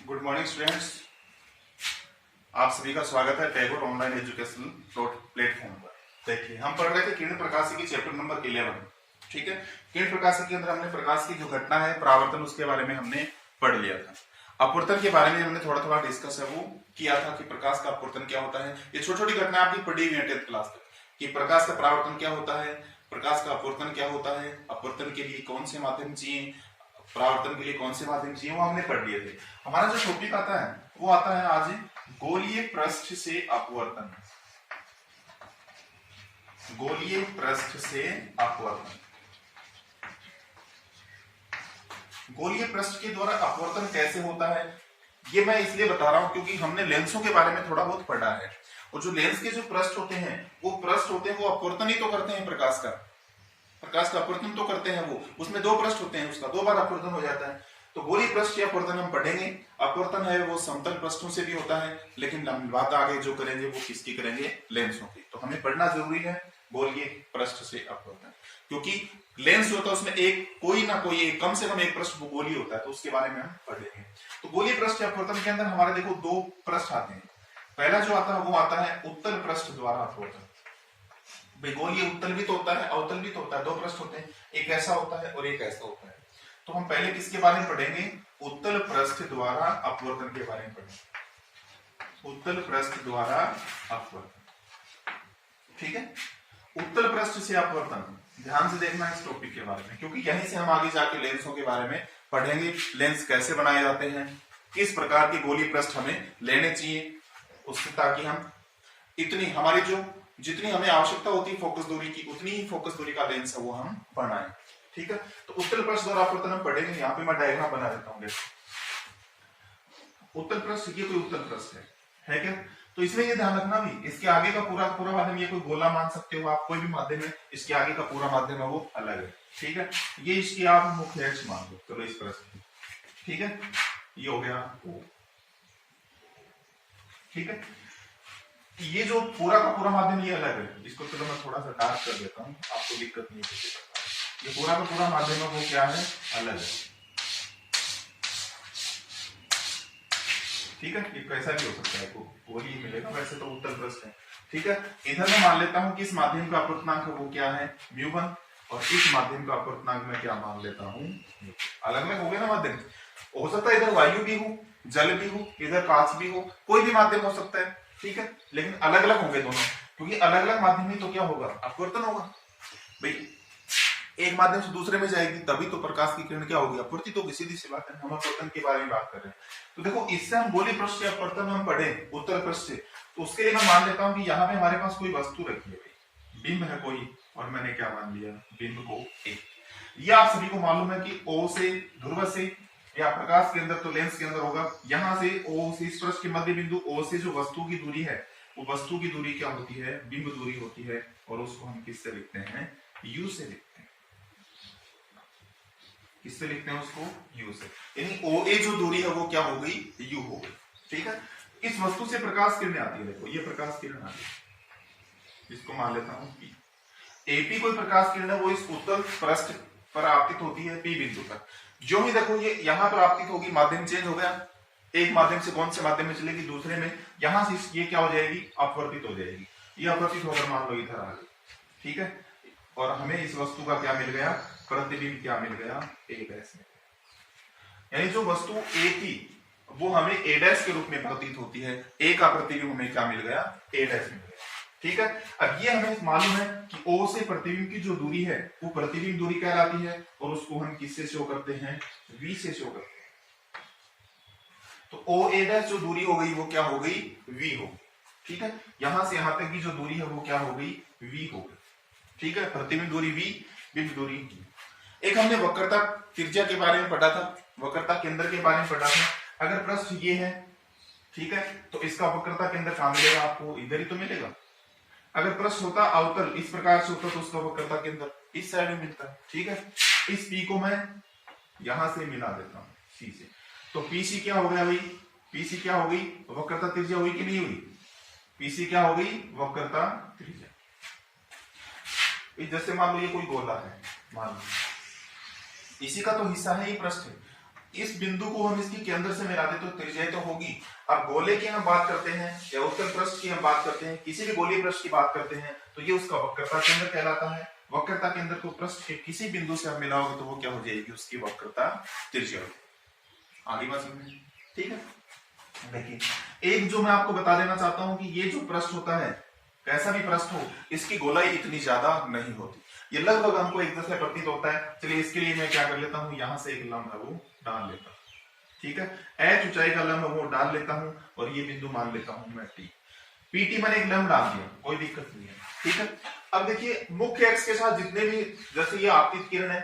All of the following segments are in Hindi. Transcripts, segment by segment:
Good morning students. आप सभी का स्वागत है टैगोर ऑनलाइन एजुकेशन प्लेटफॉर्म पर। देखिए, हम पढ़ रहे थे किरण प्रकाशी की चैप्टर नंबर 11। ठीक है, किरण प्रकाशी के अंदर हमने प्रकाश की जो घटना है परावर्तन, उसके बारे में हमने पढ़ लिया था। अपवर्तन के बारे में हमने थोड़ा थोड़ा डिस्कस है वो किया था कि प्रकाश का अपवर्तन क्या होता है। ये छोटी छोटी घटना आपकी पढ़ी हुई है 10th क्लास तक कि प्रकाश का परावर्तन क्या होता है, प्रकाश का अपवर्तन क्या होता है, अपवर्तन के लिए कौन से माध्यम चाहिए, परावर्तन के लिए कौन से माध्यम चाहिए, वो हमने पढ़ लिए थे। हमारा जो टॉपिक आता है वो आता है आज गोलीय पृष्ठ से अपवर्तन। गोलीय पृष्ठ से अपवर्तन। गोलीय पृष्ठ के द्वारा अपवर्तन कैसे होता है ये मैं इसलिए बता रहा हूं क्योंकि हमने लेंसों के बारे में थोड़ा बहुत पढ़ा है। और जो लेंस के जो पृष्ठ होते हैं वो पृष्ठ होते हैं वो अपवर्तन ही तो करते हैं प्रकाश का अपवर्तन तो करते हैं। वो उसमें दो पृष्ठ होते हैं, उसका दो बार अपवर्तन हो जाता है। तो गोलीय पृष्ठ या अपवर्तन हम पढ़ेंगे। अपवर्तन है वो समतल पृष्ठों से भी होता है, लेकिन हम बात आगे जो करेंगे वो किसकी करेंगे, लेंसों की। तो हमें पढ़ना जरूरी है गोलीय पृष्ठ से अपवर्तन, क्योंकि लेंस होता है उसमें एक कोई ना कोई एक कम से कम एक पृष्ठ गोलीय होता है, तो उसके बारे में हम पढ़ेंगे। तो गोलीय पृष्ठ या अपवर्तन के अंदर हमारे देखो दो पृष्ठ आते हैं। पहला जो आता है वो आता है उत्तल पृष्ठ द्वारा अपवर्तन। गोलीय उत्तल भी तो होता है, अवतल भी तो होता है, दो पृष्ठ होते हैं, एक ऐसा होता है और एक ऐसा होता है। तो हम पहले किसके बारे में पढ़ेंगे, उत्तल पृष्ठ द्वारा अपवर्तन के बारे में पढ़ेंगे। उत्तल पृष्ठ द्वारा अपवर्तन, ठीक है। उत्तल पृष्ठ से अपवर्तन ध्यान से देखना इस टॉपिक के बारे में, क्योंकि यहीं से हम आगे जाके लेंसों के बारे में पढ़ेंगे। लेंस कैसे बनाए जाते हैं, किस प्रकार के गोलीय पृष्ठ हमें लेने चाहिए उससे, ताकि हम इतनी हमारी जो जितनी हमें आवश्यकता होती है फोकस दूरी की, उतनी ही फोकस दूरी का लेंस है वो हम बनाएं। ठीक है, तो उत्तल पृष्ठ द्वारा अपवर्तन हम पढ़ेंगे। यहाँ पे मैं डायग्राम बना देता हूँ। उत्तल पृष्ठ, ये कोई उत्तल पृष्ठ है क्या? तो इसमें ये ध्यान रखना भी, इसके आगे का पूरा पूरा माध्यम ये कोई गोला मान सकते हो आप, कोई भी माध्यम है, इसके आगे का पूरा माध्यम है वो अलग है। ठीक है, ये इसकी आप मुख्य अक्ष मान लो। चलो इस पृष्ठ, ठीक है, ये हो गया O। ठीक है, ये जो पूरा का पूरा माध्यम ये अलग है। इसको चलो मैं थोड़ा सा डार्क कर देता हूँ, आपको दिक्कत नहीं है। ये पूरा का पूरा माध्यम है वो क्या है, अलग है। ठीक है, ये कैसा भी हो सकता है, वो ही मिलेगा, वैसे तो उत्तल पृष्ठ है। ठीक है, इधर मैं मान लेता हूँ कि इस माध्यम का अपवर्तनांक वो क्या है, μ1, और इस माध्यम का अपवर्तनांक मैं क्या मान लेता हूँ, अलग अलग हो गया ना माध्यम। हो सकता है इधर वायु भी हो, जल भी हो, इधर कांच भी हो, कोई भी माध्यम हो सकता है। ठीक है, लेकिन अलग अलग होंगे दोनों, क्योंकि अलग अलग माध्यम में तो क्या होगा, अपवर्तन होगा। भाई एक माध्यम से दूसरे में जाएगी तभी तो प्रकाश की किरण क्या होगी, अपवर्तित होगी। सीधी सी बात है, हम अपवर्तन के बारे में बात कर रहे हैं। तो देखो, इससे हम गोलीय पृष्ठ से अपवर्तन हम पढ़े उत्तल पृष्ठ से, तो उसके लिए मैं मान लेता हूं कि यहाँ पे हमारे पास कोई वस्तु रखी है, भाई बिंब है कोई, और मैंने क्या मान लिया, बिंब को ए। ये आप सभी को मालूम है कि O से, ध्रुव से, या प्रकाश के अंदर तो लेंस के अंदर होगा, यहां से O से इस पृष्ठ के मध्य बिंदु O से जो वस्तु की दूरी है, वो वस्तु की दूरी क्या होती है, बिंब दूरी होती है, और उसको हम किससे लिखते हैं, U से लिखते हैं। किससे लिखते हैं उसको, U से। यानी OA जो दूरी है वो क्या हो गई, U हो गई। ठीक है, इस वस्तु से प्रकाश किरणें आती है। देखो ये प्रकाश किरण आती है, इसको मान लेता हूं P। AP कोई प्रकाश किरण है, वो इस उत्तल पृष्ठ पर आपतित होती है P बिंदु तक। जो ही देखो ये यहां पर आपतित होगी, माध्यम चेंज हो गया, एक माध्यम से कौन से माध्यम में चलेगी, दूसरे में, यहां से ये क्या हो जाएगी, अपवर्तित हो जाएगी। ये अपवर्तित होकर मान लो इधर आ गई। ठीक है, और हमें इस वस्तु का क्या मिल गया, प्रतिबिंब क्या मिल गया, A डैश में। यानी जो वस्तु A थी वो हमें A डैश के रूप में प्रतीत होती है, A का प्रतिबिंब हमें क्या मिल गया, A डैश मिल गया। ठीक है, अब ये हमें मालूम है कि O से प्रतिबिंब की जो दूरी है वो प्रतिबिंब दूरी कहलाती है, और उसको हम किससे शो करते हैं, V से शो करते हैं। तो OA डैश जो दूरी हो गई वो क्या हो गई, V हो गई। ठीक है, यहां से यहां तक की जो दूरी है वो क्या हो गई, V हो गई। ठीक है, प्रतिबिंब दूरी V, बिंब दूरी V। एक हमने वक्रता त्रिज्या के बारे में पढ़ा था, वक्रता केंद्र के बारे में पढ़ा था। अगर पृष्ठ ये है, ठीक है, तो इसका वक्रता केंद्र कहां मिलेगा, आपको इधर ही तो मिलेगा। अगर पृष्ठ होता अवतल, इस प्रकार से होता, तो उसका वक्रता केंद्र इस साइड में मिलता है। ठीक है, इस P को मैं यहां से मिला देता हूं C से, तो PC क्या हो गया भाई, PC क्या हो गई, वक्रता त्रिज्या हुई कि नहीं हुई, PC क्या हो गई, वक्रता त्रिज्या। जैसे मान लो ये कोई गोला है, मान लो इसी का तो हिस्सा है ये पृष्ठ, इस बिंदु को हम इसके केंद्र से मिला दे तो त्रिज्या तो होगी। अब गोले की हम बात करते हैं या उत्तल पृष्ठ की हम बात करते हैं, किसी भी गोलीय पृष्ठ की बात करते हैं तो ये उसका वक्रता केंद्र कहलाता है। वक्रता केंद्र को पृष्ठ के किसी बिंदु से आप मिलाओगे तो वो क्या हो जाएगी, उसकी वक्रता त्रिज्या होगी। आगे बात समझ, ठीक है। देखिए एक जो मैं आपको बता देना चाहता हूं कि ये जो पृष्ठ होता है, कैसा भी पृष्ठ हो, इसकी गोलाई इतनी ज्यादा नहीं होती, ये लगभग हमको एक जैसा प्रतीत होता है। चलिए इसके लिए मैं क्या कर लेता हूं, यहां से एक लंब है वो डाल लेता हूं, ठीक है। एच ऊंचाई का लंब वो डाल लेता हूं और ये बिंदु मान लेता हूं मैं टी। पीटी मैंने एक लंब डाल दिया, कोई दिक्कत नहीं है, ठीक है। अब देखिए मुख्य एक्स के साथ जितने भी, जैसे ये आपतित किरण है,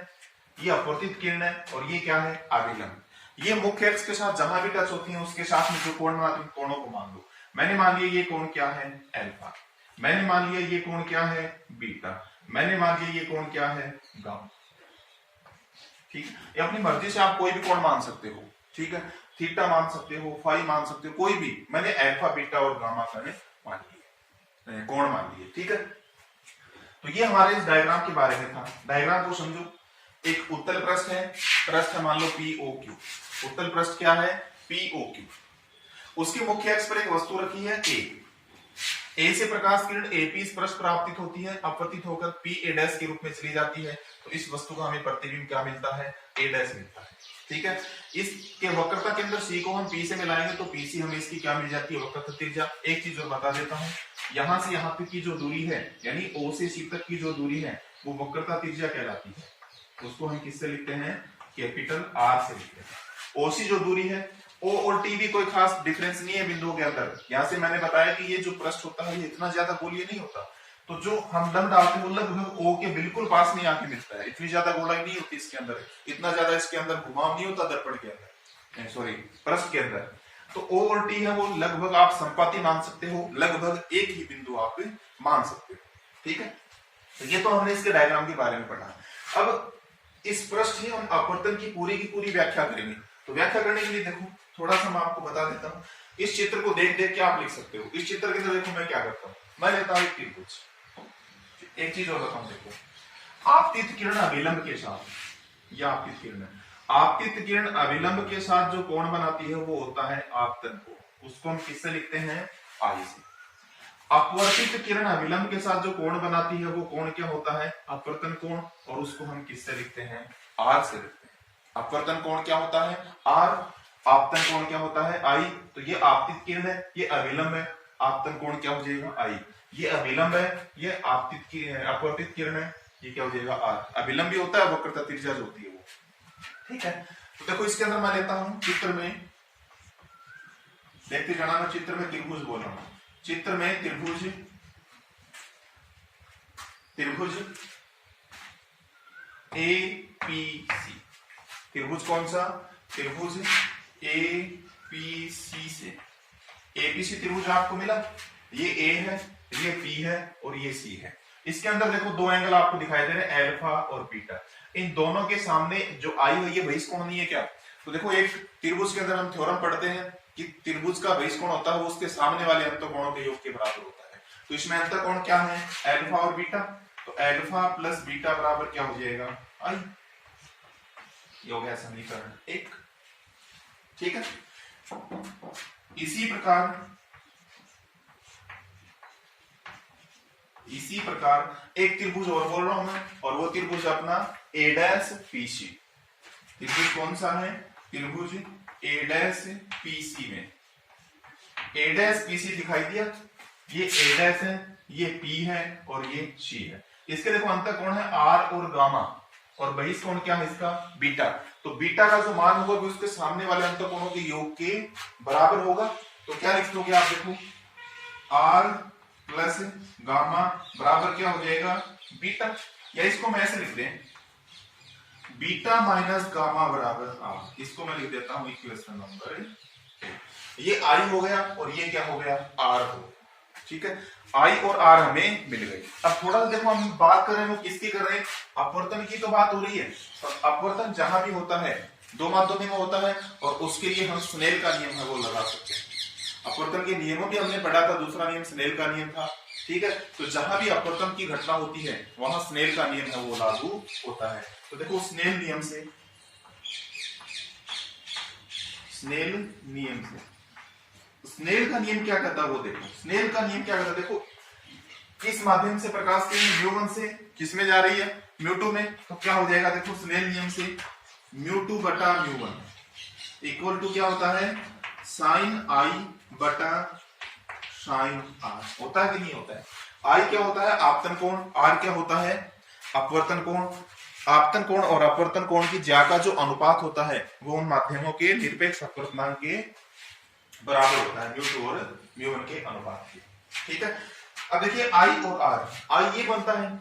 ये अपवर्तित किरण है और ये क्या है, अभिलंब। ये मुख्य एक्स के साथ जहां भी टच होती है उसके साथ में जो कोण बनाती है कोणों को मान लो। मैंने मान लिया ये कोण क्या है, अल्फा। मैंने मान लिया ये कोण क्या है, बीटा। मैंने मान लिया ये कोण क्या है, गामा। ठीक है, ये अपनी मर्जी से आप कोई भी कोण मान सकते हो, ठीक है। थीटा मान सकते हो, फाई मान सकते हो, कोई भी। मैंने अल्फा बीटा और गामा का मान लिए, कोण मान लिए, ठीक है। तो ये हमारे इस डायग्राम के बारे में था। डायग्राम को समझो, एक उत्तल पृष्ठ है, पृष्ठ है मान लो POQ। उत्तल पृष्ठ क्या है, POQ। उसके मुख्य अक्ष पर एक वस्तु रखी है A से प्रकाश किरण AP इस पृष्ठ पर आपतित होती है, अपवर्तित होकर PA' के रूप में चली जाती है। तो इस वस्तु का हमें प्रतिबिंब क्या मिलता है, A' मिलता है, ठीक है। इसके वक्रता के अंदर C को हम P से मिलाएंगे तो PC हमें इसकी क्या मिल जाती है, वक्रता त्रिज्या। एक चीज और बता देता हूं, यहां से यहां तक की जो दूरी है, यानी O से C तक की जो दूरी है वो वक्रता त्रिज्या कहलाती है। उसको हम किससे लिखते हैं, कैपिटल R से लिखते हैं। OC जो दूरी है, O और T भी कोई खास डिफरेंस नहीं है बिंदुओं के अंदर। यहां से मैंने बताया कि ये जो पृष्ठ होता है ये इतना ज्यादा गोलीय नहीं होता, तो जो हम लंब डालते हैं वो लगभग O के बिल्कुल पास में आके मिलता है। इतनी ज्यादा गोलाई नहीं होती इसके अंदर, इतना ज्यादा इसके अंदर घुमाव नहीं होता दर्पण के अंदर, सॉरी पृष्ठ के अंदर। तो O और T है वो लगभग आप संपाती मान सकते हो, लगभग एक ही बिंदु आप मान सकते हो, ठीक है। तो ये तो हमने इसके डायग्राम के बारे में पढ़ा। अब इस पृष्ठ की हम अपवर्तन की पूरी व्याख्या करेंगे। तो व्याख्या करने के लिए देखो थोड़ा सा मैं आपको बता देता हूँ। इस चित्र को देख देख के आप लिख सकते हो। इस चित्र के अंदर देखो मैं क्या करता हूँ, मैं लेता हूँ एक त्रिभुज। एक चीज और बताऊं, देखो आपतित किरण अभिलंब के साथ, या आपतित किरण, आपतित किरण अभिलंब के साथ जो कोण बनाती है वो होता है आपतन कोण। उसको हम किससे लिखते हैं, आई से। अपवर्तित किरण अभिलंब के साथ जो कोण बनाती है वो कोण क्या होता है, अपवर्तन कोण, और उसको हम किससे लिखते हैं, आर से लिखते हैं। अपवर्तन कोण क्या होता है, आर। आपतन कोण क्या होता है, आई। तो ये आपतित किरण है, ये अभिलंब है, आपतन कोण क्या हो जाएगा, आई। ये अभिलंब है, ये आपतित की अपवर्तित किरण है, ये क्या हो जाएगा, आर। अभिलंब भी होता है, वक्रता त्रिज्या जो होती है वो, ठीक है। तो देखो इसके अंदर मैं लेता हूं चित्र में, देखते जाना, मैं चित्र में त्रिभुज बोल रहा हूं। चित्र में त्रिभुज, त्रिभुज APC। त्रिभुज कौन सा, त्रिभुज APC से। APC त्रिभुज आपको मिला, ये A है, ये P है और ये C है। इसके अंदर देखो दो एंगल आपको दिखाई दे रहे हैं, अल्फा और बीटा। इन दोनों के सामने जो आई हुई है बहिष्कोण नहीं है क्या। तो देखो एक त्रिभुज के अंदर हम थ्योरम पढ़ते हैं कि त्रिभुज का बहिष्कोण होता है वो उसके सामने वाले अंतःकोणों के योग के बराबर होता है। तो इसमें अंतःकोण क्या है, अल्फा और बीटा। तो अल्फा प्लस बीटा बराबर क्या हो जाएगा, आई। ये हो गया समीकरण 1, ठीक है। इसी प्रकार एक त्रिभुज और बोल रहा हूं मैं, और वो त्रिभुज अपना A'PC। त्रिभुज कौन सा है, त्रिभुज A'PC में A'PC दिखाई दिया। ये A' है, ये P है और ये C है। इसके देखो अंतःकोण है R और गामा, और बहिष्कोण क्या है इसका, बीटा। तो बीटा का जो मान होगा वो उसके सामने वाले अंतःकोणों के योग के बराबर होगा। तो क्या लिख दोगे आप, देखो R प्लस गामा बराबर क्या हो जाएगा, बीटा। या इसको मैं ऐसे लिख दें, बीटा माइनस गामा बराबर R। इसको मैं लिख देता हूं इक्वेशन नंबर, ये I हो गया और ये क्या हो गया, R हो गया, ठीक है। I और R हमें मिल गई। अब थोड़ा सा देखो हम बात कर रहे हैं वो किसकी कर रहे हैं, अपवर्तन की तो बात हो रही है। तो अपवर्तन जहां भी होता है दो माध्यमों में होता है, और उसके लिए हम स्नेल का नियम है वो लगा सकते हैं। अपवर्तन के नियमों भी हमने पढ़ा था, दूसरा नियम स्नेल का नियम था, ठीक है। तो जहां भी अपवर्तन की घटना होती है वहां स्नेल का नियम है वो लागू होता है। तो देखो स्नेल नियम से स्नेल नियम से। स्नेल का नियम क्या कहता है वो देखो, स्नेल का नियम क्या कहता है देखो, किस माध्यम से प्रकाश किरण म्यू1 से किस में जा रही है, म्यू2 में, तो क्या हो जाएगा देखो स्नेल नियम से म्यू2 बटा म्यू1 इक्वल टू क्या होता है साइन आई बटा साइन आर। होता है कि नहीं होता है? आई क्या होता है आपतन कोण, आर क्या होता है अपवर्तन कोण। आपतन कोण और अपवर्तन कोण की ज्या का जो अनुपात होता है वो उन माध्यमों के निरपेक्ष अपवर्तनांक के बराबर होता है, म्यू2 और म्यू1 के अनुपात के। ठीक है, अब देखिए आई और आर, आई ये बनता है,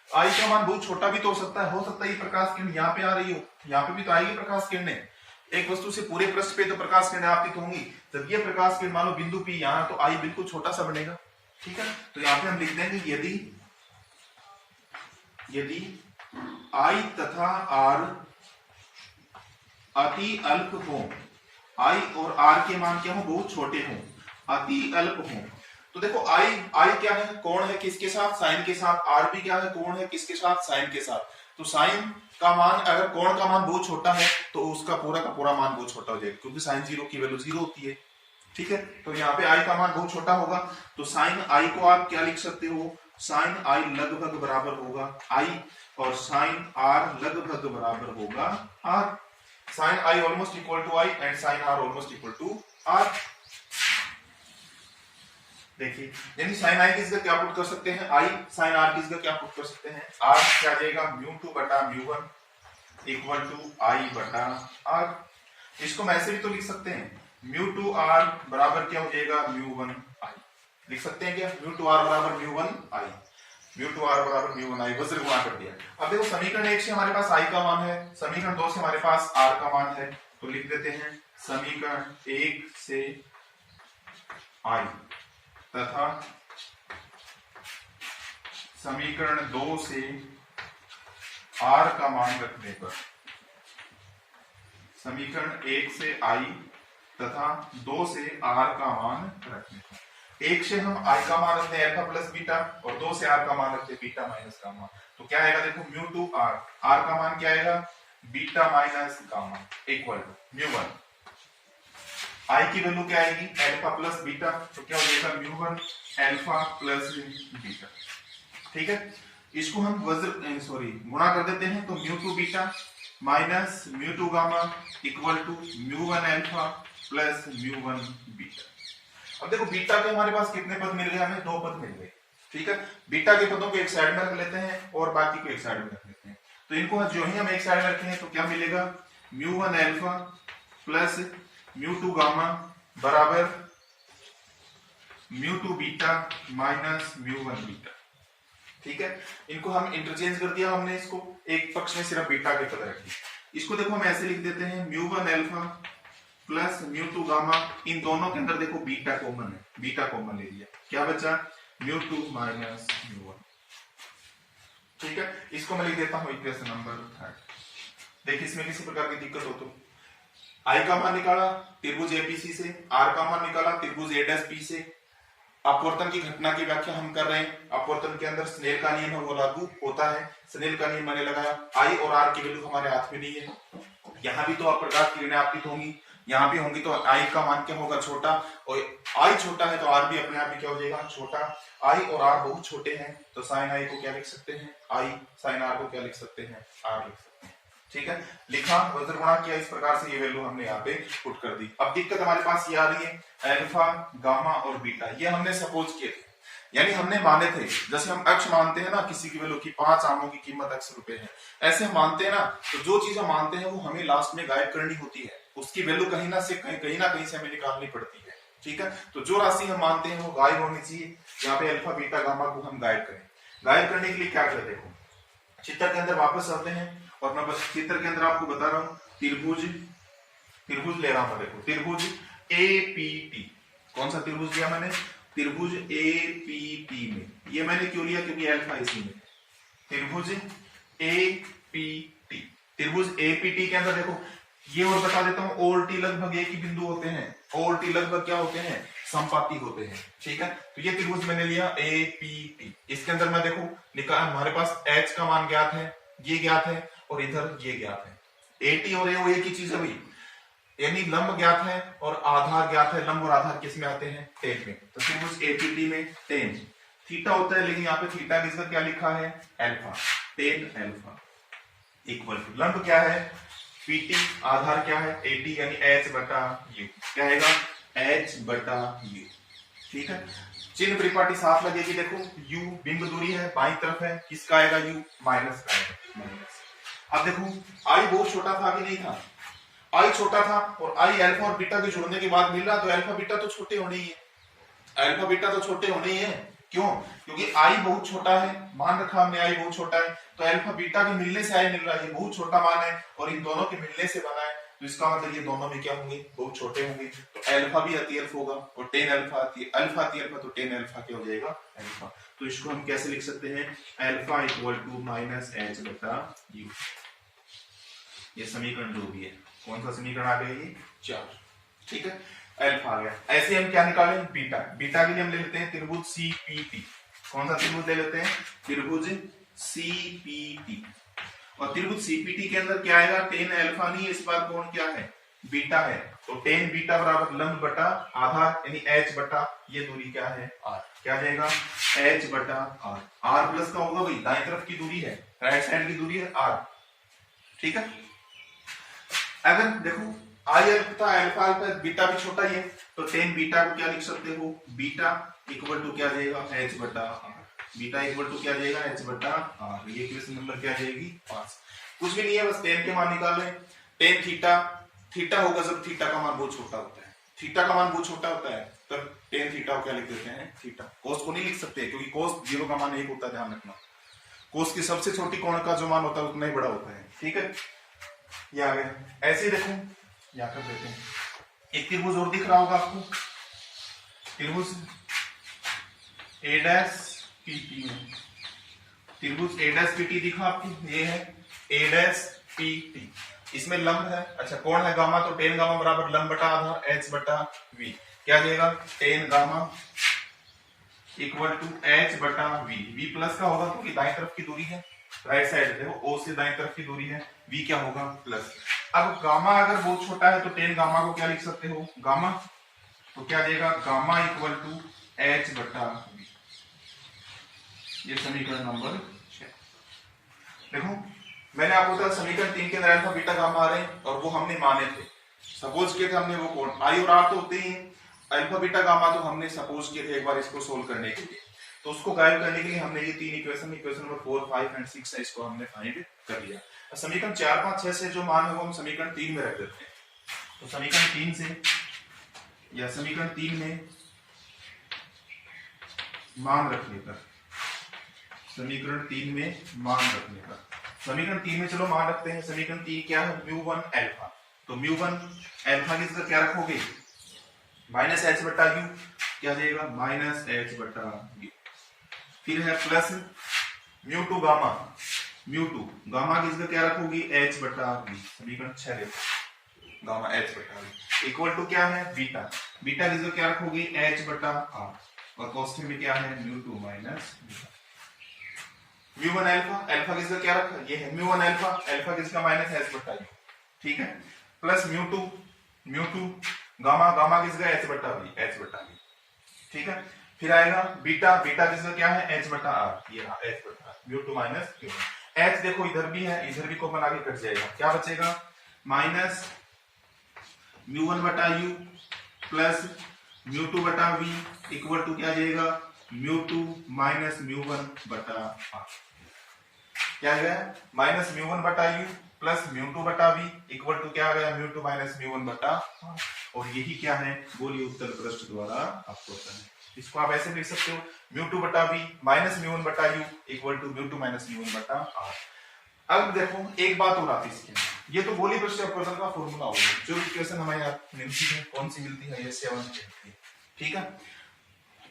आई का मान बहुत छोटा भी तो हो सकता है ये प्रकाश किरण यहाँ पे आ रही हो, यहाँ पे भी तो आएगी प्रकाश किरणें, एक वस्तु से पूरे पृष्ठ पे तो प्रकाश किरणें आपतित होंगी। जब ये प्रकाश किरण मान लो बिंदु P यहाँ, तो आई बिल्कुल छोटा सा बनेगा। ठीक है, तो यहाँ पे हम लिख देंगे यदि आई तथा आर अति अल्प हो, आई और आर के मान क्या हो बहुत छोटे हो, अति अल्प हो, तो देखो आई क्या है कोण है किसके साथ साइन के साथ, आर भी क्या है कोण है किसके साथ साइन के साथ। तो साइन का मान अगर कोण का मान बहुत छोटा है तो उसका पूरा का पूरा मान बहुत छोटा हो जाएगा, क्योंकि साइन जीरो की वैल्यू जीरो होती है। ठीक है, तो यहाँ पे आई का मान बहुत छोटा होगा, तो साइन आई को आप क्या लिख सकते हो, साइन आई लगभग बराबर होगा आई, और साइन आर लगभग बराबर होगा R. Sine I almost equal to I and sine R almost equal to R. देखिए, यानी साइन आई की जगह क्या पुट कर सकते हैं, आई साइन आर की जगह क्या पुट कर सकते हैं, आर क्या आ जाएगा म्यू2 बटा म्यू1 इक्वल टू आई बटा आर। इसको मैं ऐसे भी तो लिख सकते हैं, म्यू2 आर बराबर क्या हो जाएगा म्यू1 आई, लिख सकते हैं क्या, म्यू2 आर बराबर म्यू1 आई, म्यू2 आर बराबर म्यू1 आई, वज्र गुणा कर दिया। अब देखो समीकरण 1 से हमारे पास आई का मान है, समीकरण 2 से हमारे पास आर का मान है, तो लिख देते हैं समीकरण 1 से आई तथा समीकरण 2 से आर का मान रखने पर, समीकरण 1 से आई तथा 2 से आर का मान रखने पर, 1 से हम आई का मान रखते हैं अल्फा प्लस बीटा और 2 से आर का मान रखते हैं बीटा माइनस गामा। तो क्या आएगा देखो म्यू2 आर, आर का मान क्या आएगा beta minus gamma equal to म्यू1, आई की वैल्यू क्या आएगी अल्फा प्लस बीटा, तो क्या हो जाएगा म्यू1 अल्फा प्लस बीटा। ठीक है, इसको हम गुणा कर देते हैं, तो म्यू2 बीटा माइनस म्यू2 गामा इक्वल टू म्यू1 अल्फा प्लस म्यू1 बीटा। अब देखो बीटा के हमारे पास कितने पद मिल गए, हमें 2 पद मिल गए। ठीक है, बीटा के पदों को एक साइड में रख लेते हैं और बाकी को एक साइड में रख लेते हैं, तो इनको जो ही हम एक साइड में रखें तो क्या मिलेगा म्यू1 अल्फा प्लस म्यू2 गामा बराबर म्यू2 बीटा माइनस म्यू1 बीटा। ठीक है, इनको हम इंटरचेंज कर दिया हमने, इसको एक पक्ष में सिर्फ बीटा के पद रखे, इसको देखो हम ऐसे लिख देते हैं म्यू1 अल्फा प्लस म्यू2 गामा, इन दोनों के अंदर देखो बीटा कॉमन है, बीटा कॉमन ले लिया, क्या बचा म्यू2 माइनस म्यू1। ठीक है, इसको मैं लिख देता हूं इक्वेशन नंबर 3। देखिए इसमें किसी प्रकार की दिक्कत हो तो आई का मान निकाला त्रिभुज एबीसी से, आर का मान निकाला त्रिभुज एडीएसपी से, अपवर्तन की घटना की व्याख्या हम कर रहे हैं, अपवर्तन के अंदर स्नेल का नियम है वो लागू होता है, स्नेल का नियम मैंने लगाया, आई और आर की वैल्यू हमारे हाथ में नहीं है, यहाँ भी तो प्रकाश किरणें आपतित होंगी, यहाँ भी होंगी, तो आई का मान क्या होगा छोटा, और आई छोटा है तो आर भी अपने आप ही क्या हो जाएगा छोटा, आई और आर बहुत छोटे हैं, तो साइन आई को क्या लिख सकते हैं आई, साइन आर को क्या लिख सकते हैं आर लिख सकते हैं। ठीक है, लिखा वज्र गुणा किया, इस प्रकार से ये वैल्यू हमने यहाँ पे पुट कर दी। अब दिक्कत हमारे पास ये आ रही है अल्फा गामा और बीटा, ये हमने सपोज किए थे, यानी हमने माने थे, जैसे हम अक्ष मानते हैं ना किसी की वैल्यू की 5 आमों की कीमत अक्ष रुपए है, ऐसे हम मानते हैं ना, तो जो चीज हम मानते हैं वो हमें लास्ट में गायब करनी होती है, उसकी वैल्यू कहीं ना कहीं से हमें निकालनी पड़ती है। ठीक है, तो जो राशि हम मानते हैं वो गायब होनी चाहिए, यहाँ पे अल्फा बीटा गामा को हम गायब करें। गायब करने के लिए क्या करें, देखो चित्र के अंदर वापस आते हैं और मैं बस चित्र के अंदर आपको बता रहा हूँ, त्रिभुज ले रहा हूं, देखो त्रिभुज एपीटी, कौन सा त्रिभुज लिया मैंने, त्रिभुज एपीटी में, ये मैंने क्यों लिया क्योंकि अल्फा इसी में, त्रिभुज एपीटी, त्रिभुज एपीटी के अंदर देखो ये और बता देता हूं, ओ और टी लगभग एक ही बिंदु होते हैं, ओ और टी लगभग क्या होते हैं संपाती होते हैं। ठीक है, तो ये त्रिभुज मैंने लिया एपीटी, इसके अंदर मैं देखो निकाल, हमारे पास एच का मान ज्ञात है, ये ज्ञात है और इधर ये ज्ञात है, एटी और ए वो एक ही चीज है भाई, यानी लंब ज्ञात है और आधार ज्ञात है। लंब और आधार किस में आते हैं? टेन में। तो त्रिभुज एपीटी में टेन थीटा होता है, लेकिन यहाँ पे थीटा किसका क्या लिखा है? Alpha. Tan alpha equal to लंब क्या है? पीटी, आधार क्या है? एटी, यानी एच बटा यू। क्या आएगा? एच बटा यू। ठीक है, चिन्ह परिपाटी साफ लगेगी। देखो u बिंब दूरी है, बाईं तरफ है, किसका आएगा? u माइनस का आएगा, माइनस। अब देखो i बहुत छोटा था कि नहीं था? i छोटा था और i अल्फा और बीटा के जुड़ने के बाद मिल रहा, तो अल्फा बीटा तो छोटे होने ही है। अल्फा बीटा तो छोटे होने ही है। क्यों? क्योंकि i बहुत छोटा है, मान रखा हमने i बहुत छोटा है, तो अल्फा बीटा के मिलने से i मिल रहा है, ये बहुत छोटा मान है और इन दोनों के मिलने से बना है, तो इसका मतलब ये दोनों में क्या होंगे? बहुत छोटे होंगे। तो अल्फा भी अति अल्फा होगा और टेन अल्फा अल्फा अति अल्फा, तो टेन अल्फा क्या हो जाएगा? अल्फा। तो इसको हम कैसे लिख सकते हैं? Alpha equal to minus H बटा यू। ये समीकरण जो भी है, कौन सा समीकरण आ गया? ये 4। ठीक है, अल्फा आ गया। ऐसे हम क्या निकालें? बीटा। बीटा के लिए हम ले लेते हैं त्रिभुज सीपीटी। कौन सा त्रिभुज ले लेते हैं? त्रिभुज सीपीटी। और त्रिभुज सीपीटी के अंदर क्या आएगा? टेन अल्फा नहीं, इस बार कोण क्या है? बीटा है। तो टेन बीटा बराबर लंब बटा आधार, यानी एच बटा ये दूरी क्या है? आर। क्या आ जाएगा? एच बटा आर। आर प्लस का होगा भाई, दाएं तरफ की दूरी है, राइट साइड की दूरी है आर। ठीक है, अगर देखो आई अल्फा अल्फा अल्फा बीटा भी छोटा ही है, तो टेन बीटा को क्या लिख सकते हो? बीटा इक्वल टू क्या जाएगा? एच बटा आर। बीटा इक्वल टू क्या जाएगा? एच बटा आर। ये क्वेश्चन नंबर क्या जाएगी? 5। कुछ भी नहीं है, बस टेन के मान निकाल लें। टेन थीटा, थीटा होगा जब थीटा का मान बहुत छोटा होता है। थीटा का मान बहुत छोटा होता है तब टेन थीटा को क्या लिख देते हैं? थीटा। कोस को नहीं लिख सकते, क्योंकि कोस 0 का मान 1 होता है, ध्यान रखना। कोस की सबसे छोटी कोण का जो मान होता है उतना ही बड़ा होता है। ठीक है, ये आ गया। ऐसे देखो यहाँ कर देते हैं। एक त्रिभुज और दिख रहा होगा आपको, त्रिभुज ए डैश पीटी में। त्रिभुज ए डैश पीटी दिखा आपको, ये है ए डैश पीटी। इसमें लंब है, अच्छा कोण है गामा, तो टेन गामा बराबर लंब बटा आधार एच बटा वी। क्या जाएगा? Tan gamma equal to H बटा वी। वी प्लस का होगा क्योंकि दाएं तरफ की दूरी है, राइट साइड देखो ओ से दाएं तरफ की दूरी है, वी क्या होगा? प्लस। अब गामा अगर बहुत छोटा है तो टेन गामा को क्या लिख सकते हो? गामा। तो क्या देगा? गामा इक्वल टू एच बटा वी। ये समीकरण नंबर 6। देखो मैंने आपको बताया समीकरण 3 के अंदर अल्फा बीटा गामा आ रहे हैं और वो हमने माने थे, सपोज किए थे हमने। वो कौन? आई और आर तो होते ही हैं, अल्फा बीटा गामा तो हमने सपोज किए थे एक बार इसको सोल्व करने के लिए। तो उसको गायब करने के लिए हमने ये तीन इक्वेशन नंबर 4, 5 एंड 6 है, इसको हमने फाइंड कर लिया। समीकरण 4, 5, 6 से जो मान है वो हम समीकरण 3 में रख देते हैं। तो समीकरण 3 से या समीकरण 3 में मान रखने पर, समीकरण 3 में मान रखने पर, समीकरण 3 में चलो मान रखते हैं। समीकरण 3 क्या है? म्यू1 अल्फा। तो म्यू1 अल्फा किसका क्या रखोगे? माइनस एच बटा यू। क्या देगा? माइनस एच बटा यू। फिर है प्लस म्यू2 गामा। म्यू2 गामा किसका क्या रखोगी? एच बटा वी। समीकरण 6 देखो, गामा एच बटा वी इक्वल टू क्या है? बीटा। बीटा किसका क्या रखोगी? एच बटा आर। और कॉस्ट में क्या है? म्यू2 माइनस बीटा। म्यू1 अल्फा, अल्फा किसका क्या रखा? ये है म्यू1 अल्फा, अल्फा किसका? माइनस एच बटा यू। ठीक है, प्लस म्यू2 गामा, गामा किसका? एच बटा वी, एच बटा वी। ठीक है, फिर आएगा बीटा, बीटा किसका क्या है? एच बटा आर। ये रहा एच बटा म्यू2 माइनस क्यू। एच देखो इधर भी है, इधर भी कॉमन आगे कट जाएगा, क्या बचेगा? माइनस म्यू1 बटा यू प्लस म्यू2 बटा वी इक्वल टू क्या जाएगा? म्यू2 माइनस म्यू1 बटा आर। क्या गया? माइनस म्यू1 बटा यू प्लस म्यू2 बटा वी इक्वल टू क्या आ गया? म्यू2 माइनस म्यू1 बटा आर। और यही क्या है? गोलीय उत्तल पृष्ठ द्वारा आपको होता है। इसको आप ऐसे लिख सकते हो, म्यू2 बटा वी माइनस म्यू1 बटा यू इक्वल टू म्यू2 माइनस म्यू1 बटा आर। अब देखो एक बात और आती है इसके अंदर, ये तो गोलीय पृष्ठ अपवर्तन का फॉर्मूला होगा। जो इक्वेशन हमें मिलती है, कौन सी मिलती है? ये 7 मिलती है। ठीक है,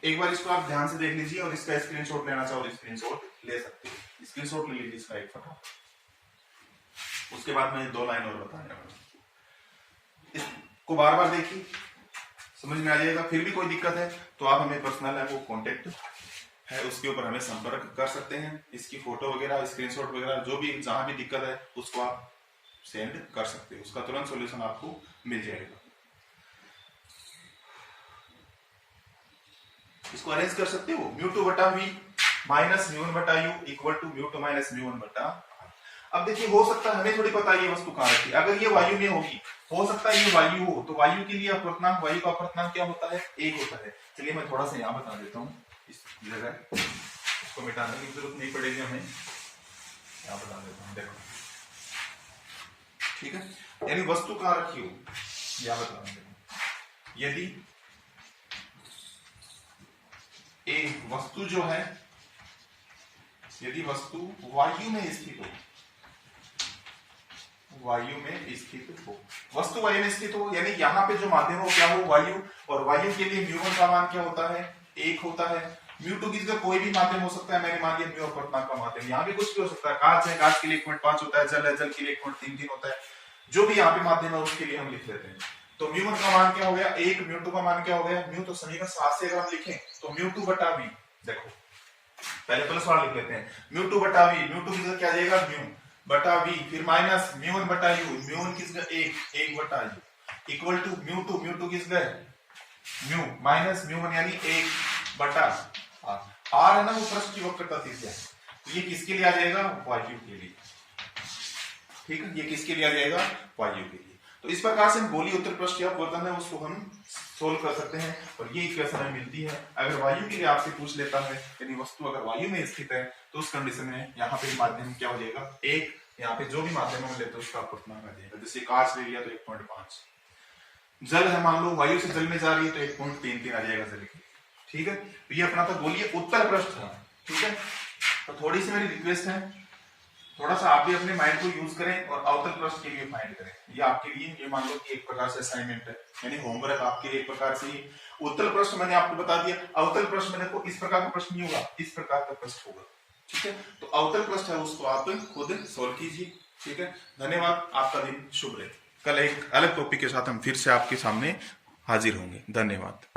एक बार इसको आप ध्यान से देख लीजिए और इसका स्क्रीनशॉट लेना चाहो स्क्रीनशॉट ले सकते हो। स्क्रीनशॉट ले लीजिए इसका एक फटाफट, उसके बाद मैं 2 लाइन और बताने वाला हूं। इसको बार बार देखिए, समझ में आ जाएगा। फिर भी कोई दिक्कत है तो आप हमें पर्सनल है वो कॉन्टेक्ट है उसके ऊपर हमें संपर्क कर सकते हैं। इसकी फोटो वगैरह, स्क्रीनशॉट वगैरह जो भी, जहां भी दिक्कत है उसको आप सेंड कर सकते हो, उसका तुरंत सॉल्यूशन आपको मिल जाएगा। इसको अरेंज कर सकते हो, म्यू टू बटा वी माइनस म्यू वन बटा U equal to mu two minus mu one बटा। अब देखिए हो सकता है हमें थोड़ी पता है ये वस्तु कहाँ रखी है, अगर ये वायु में होगी, हो सकता है ये वायु हो, तो वायु के लिए अपवर्तनांक, वायु का अपवर्तनांक क्या होता है, 1 होता है। चलिए मैं थोड़ा सा यहाँ बता देता हूँ, इस जगह इसको मिटाने की जरूरत नहीं पड़ेगी हमें, यहाँ बता देता हूँ, देखो ठीक है। यानी वस्तु कहाँ रखी हो, यहाँ बता देता, यदि एक वस्तु जो है, यदि वस्तु वायु में स्थित हो, वायु में स्थित हो, वस्तु वायु में स्थित हो, यानी यहाँ पे जो माध्यम हो क्या हो, वायु, और वायु के लिए म्यू वन का मान क्या होता है, 1 होता है। म्यू टू की जगह कोई भी माध्यम हो सकता है, मैंने मान लिया म्यू अपवर्तनांक का माध्यम, यहाँ भी कुछ भी हो सकता है, कांच है, कांच के लिए 1.5 होता है, जल है, जल के लिए 1.33 होता है, जो भी यहाँ पे माध्यम है उसके लिए हम लिख लेते हैं। तो म्यू वन का मान क्या हो गया 1, म्यू टू का मान क्या हो गया, म्यू तो समीकरण 7 से अगर हम लिखें तो म्यू टू बटा वी, देखो पहले प्लस वाला लिख लेते हैं, म्यू टू बटा वी, म्यू टू की जगह क्या आ जाएगा म्यू बटा वी, फिर माइनस म्यू वन बटा यू, म्यू वन किस जगह 1 बटा U equal to mu two किस जगह म्यू माइनस म्यू वन यानी 1 बटा आर है ना, वो पृष्ठ की वक्रता त्रिज्या है, तो ये किसके लिए आ जाएगा, वायु के लिए, ठीक है, ये किसके लिए आ जाएगा, वायु के लिए। तो इस प्रकार से हम गोलीय उत्तर पृष्ठ या अपवर्तन है उसको हम सोल्व कर सकते हैं, और ये इक्वेशन हमें मिलती है। अगर वायु के लिए आपसे पूछ लेता है, यानी वस्तु अगर वायु में स्थित है, तो उस कंडीशन में यहाँ पे माध्यम क्या हो जाएगा 1, यहाँ पे जो भी माध्यम हम लेते हैं उसका अपवर्तनांक आ जाएगा, जैसे कांच ले लिया तो 1.5, जल है मान लो वायु से जल में जा रही है तो 1.33 आ जाएगा जल की, ठीक है। तो ये अपना था गोलीय उत्तर पृष्ठ था, ठीक है। तो थोड़ी सी मेरी रिक्वेस्ट है, थोड़ा सा आप भी अपने माइंड को यूज करें और अवतल पृष्ठ के लिए फाइंड करें, ये आपके लिए, ये मान लो कि एक प्रकार से असाइनमेंट है, यानी होमवर्क आपके लिए एक प्रकार से। उत्तल पृष्ठ मैंने आपको बता दिया, अवतल पृष्ठ में देखो इस प्रकार का प्रश्न नहीं होगा, इस प्रकार का प्रश्न होगा, ठीक है। तो अवतल पृष्ठ है उसको आप खुद सोल्व कीजिए, ठीक है। धन्यवाद, आपका दिन शुभ रहे। कल एक अलग टॉपिक के साथ हम फिर से आपके सामने हाजिर होंगे। धन्यवाद।